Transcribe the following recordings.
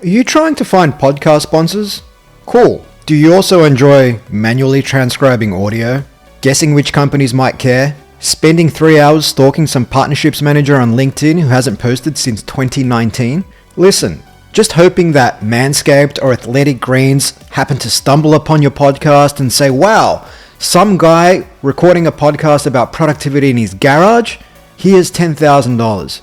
Are you trying to find podcast sponsors? Cool. Do you also enjoy manually transcribing audio? Guessing which companies might care? Spending 3 hours stalking some partnerships manager on LinkedIn who hasn't posted since 2019? Listen, just hoping that Manscaped or Athletic Greens happen to stumble upon your podcast and say, wow, some guy recording a podcast about productivity in his garage? Here's $10,000.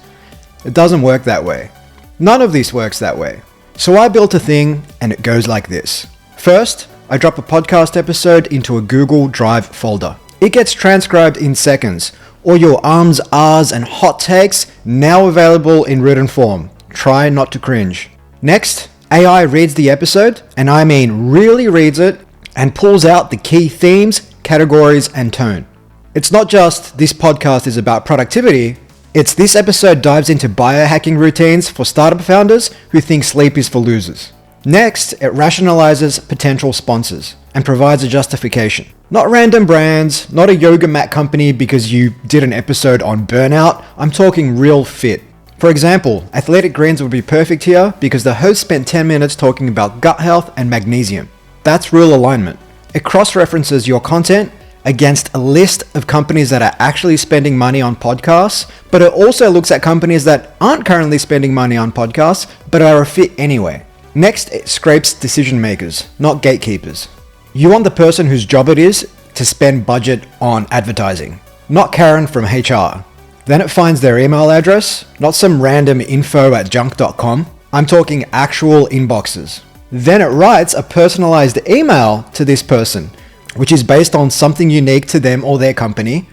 It doesn't work that way. None of this works that way. So I built a thing and it goes like this. First, I drop a podcast episode into a Google Drive folder. It gets transcribed in seconds. All your ums, ahs, and hot takes now available in written form. Try not to cringe. Next, AI reads the episode, and I mean really reads it, and pulls out the key themes, categories, and tone. It's not just this podcast is about productivity, it's this episode dives into biohacking routines for startup founders who think sleep is for losers. Next, it rationalizes potential sponsors and provides a justification. Not random brands, not a yoga mat company because you did an episode on burnout. I'm talking real fit. For example, Athletic Greens would be perfect here because the host spent 10 minutes talking about gut health and magnesium. That's real alignment. It cross-references your content against a list of companies that are actually spending money on podcasts, but it also looks at companies that aren't currently spending money on podcasts, but are a fit anyway. Next, it scrapes decision makers, not gatekeepers. You want the person whose job it is to spend budget on advertising, not Karen from HR. Then it finds their email address, not some random info@junk.com. I'm talking actual inboxes. Then it writes a personalized email to this person, which is based on something unique to them or their company,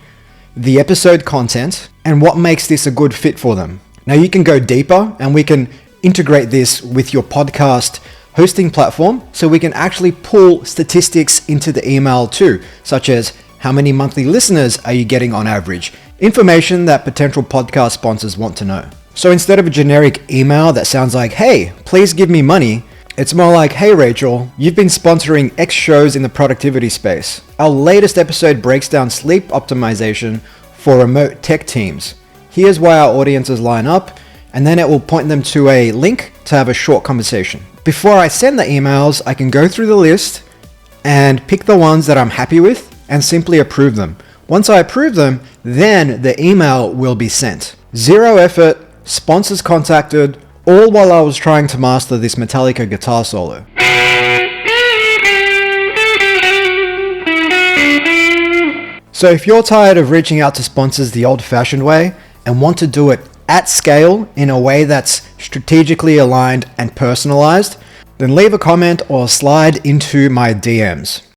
the episode content, and what makes this a good fit for them. Now you can go deeper and we can integrate this with your podcast hosting platform so we can actually pull statistics into the email too, such as how many monthly listeners are you getting on average? Information that potential podcast sponsors want to know. So instead of a generic email that sounds like, hey, please give me money, it's more like, hey Rachel, you've been sponsoring X shows in the productivity space. Our latest episode breaks down sleep optimization for remote tech teams. Here's why our audiences line up, and then it will point them to a link to have a short conversation. Before I send the emails, I can go through the list and pick the ones that I'm happy with and simply approve them. Once I approve them, then the email will be sent. Zero effort, sponsors contacted, all while I was trying to master this Metallica guitar solo. So if you're tired of reaching out to sponsors the old-fashioned way and want to do it at scale in a way that's strategically aligned and personalized, then leave a comment or slide into my DMs.